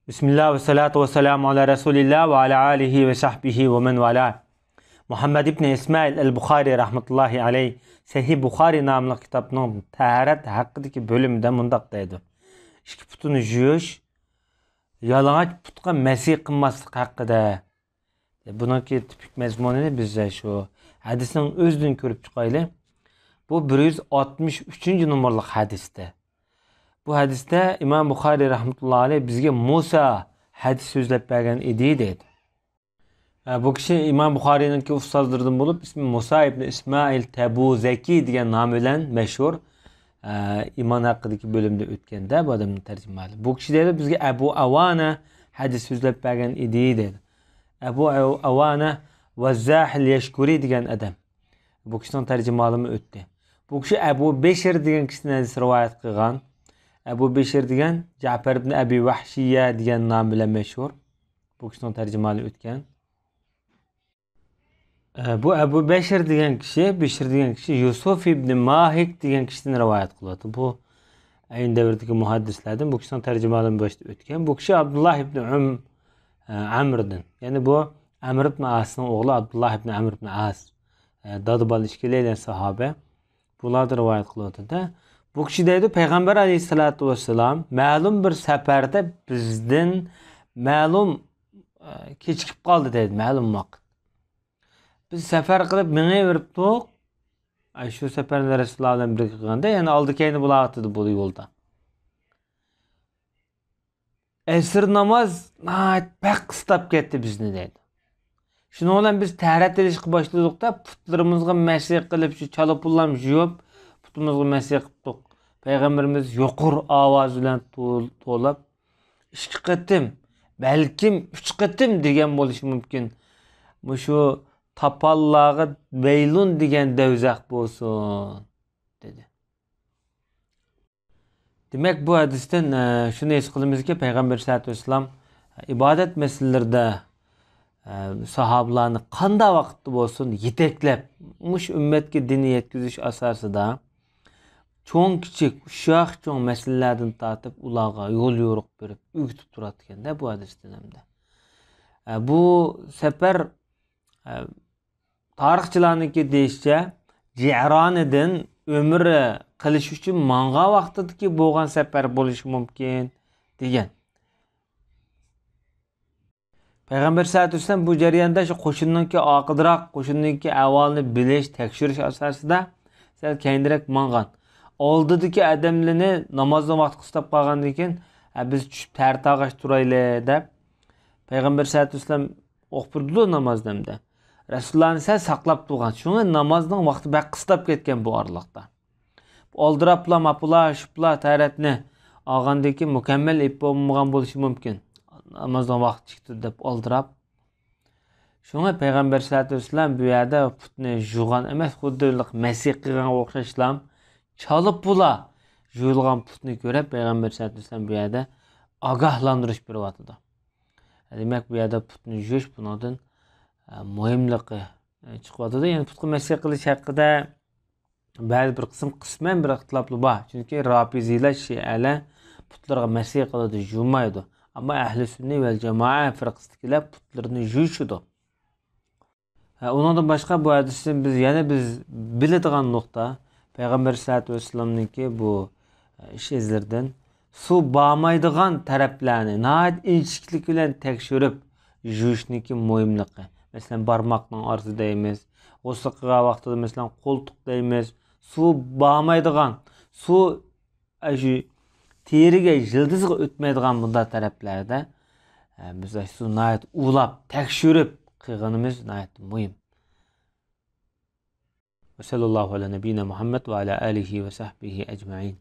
Bismillah ve salatu ve selamu ala Resulillah ve ala alihi ve sahbihi ve men vala. Muhammed ibn İsmail el-Bukhari rahmetullahi aleyh Sahih Bukhari namlı kitabının taharet hakkındaki bölümünde mundaq deydi. İki putunu jüyüş, yalağaç putqa mesih qılmaslık hakkında. Bununki tipik mezmununu bizde şu hadisinin özünü görüp çıkaylı. Bu 163. numaralı hadiste. Bu hadiste İmam Bukhari rahmetullahi aleyh bizge Musa hadis sözlep bergen idi dedi. Bu kişi İmam Bukhari'ninki ustazdırdım bulup ismi Musa ibn İsmail Tebuzeki diye nam bilen meşhur iman hakkındaki bölümde ötkende bu adamın tercümeli. Bu kişi dedi bizge Ebu Avana hadis sözlep bergen idi dedi. Ebu Avana Vazzahil Yeşkuri diyen adam. Bu kişinin tercümalımı öttü. Bu kişi Ebu Beşir diyen kişinin hadis rivayet kılgan. Ebu Beşir diyen Cafer ibn Abi Vahşiye diyen nam bilen meşhur. Bu kişinin tercümalı ötken. Bu Ebu Beşir diyen kişi Yusuf ibn Mahik diyen kişiden rivayet kılıyordu. Bu aynı devirdeki muhaddislerden bu kişinin tercümalı başta ötken. Bu kişi Abdullah ibn Amr'dın. Yani bu Amr ibn As'ın oğlu Abdullah ibn Amr ibn As. Dadıbal işkileyle sahabe. Bunlar da rivayet kılıyordu da. Bu kişi deydi Peygamber aleyhissalatu vesselam ma'lum bir seferde bizden ma'lum keçikip kaldı deydi ma'lum vaqt. Biz sefer kılıp mene veriptik. Şu seferde Resulullah ile birlikte kılganda yani aldı kendini bulağıtıdı bu yolda. Esir namaz pek kıstap gitti bizni deydi. Şunu olan biz taharet edişki başladık da putlarımızga mesih kılıp şu çalıp pullam jiyop putumuzga mesih kıldık. Peygamberimiz yokur avaz bilen to'lab ikki qatim balkim 3 qatim degan bo'lishi mumkin. Shu tapallag'i veylun degan davzaq bo'lsin dedi. Demek bu hadisten şunu es kılımız ki Peygamber sallallahu aleyhi ve sellem ibadet meselelerinde sahablarını qanda vaqtda bo'lsin yeteklep mush ümmetke dini yetkizish asasida çoğun küçük, uşaq çoğun meselelerden tartıp ulağa yol yoruq berip ügütüp duratken de bu hadisten hem de. Bu sefer tarixçilarniki deyişçe Ci'rani'den ömrü kılış üçün manga vaqtidaki boğan sefer bolishi mumkin degan. Peygamber sallallahu aleyhi ve sellem bu jarayonda şu qo'shinniki oqidiroq, qo'shinniki ahvolini bilish, tekshirish asosida sal keyinroq mangan. Oldidagi adamlarni namozdan vaqt qistab qolgandan keyin biz tushib tartag'ash turayli deb Peygamber sallallahu aleyhi ve sellem o'qib namozda. Rasulullohni sal saqlab turgan. Shunga namozning vaqti baq qistab ketgan bu oraliqda. Oldirapla, mapula, shupla taratni olgandan keyin mukammal ep bo'lmagan bo'lishi mumkin. Namozdan vaqt chiqdi deb oldirab. Shunga Peygamber sallallahu aleyhi ve sellem bu yerda putni jug'an emas, xuddi masih qilgan o'xshashlam çalıp bula juyulgan putni ko'rib Peygamber sallallahu aleyhi ve sellem bu yerda ogohlantirish beryapti. Demak bu yerda putni juyish bundan muhimligi chiqyapti. Yani putga masih qilish haqida ba'zi bir qismen bir ixtilofli bor. Chunki Rafiziylar, Shialar putlarga masih qiladi, juymaydi. Ama ahli sünni vel cemaat firqasidagilar putlarni juyishidi. Ondan başka bu hadisden biz biladigan nokta Peygamber sallallahu aleyhi ve sellem'ninki bu izlerden su bağmaydigan taraflarını naat inçiklik bilen tekşürüp juyishniki muhimligi. Mesela barmakның arası deymiz. O'siqqa vaqtida mesela qo'ltiq deymiz. Su bağmaydigan, su teriga yıldızga o'tmaydigan bunda taraflarda biz su naat ulab tekşürüp qilganimiz naat muhim. Ve sallallahu ala nebine Muhammed ve ala alihi ve sahbihi ecmaîn.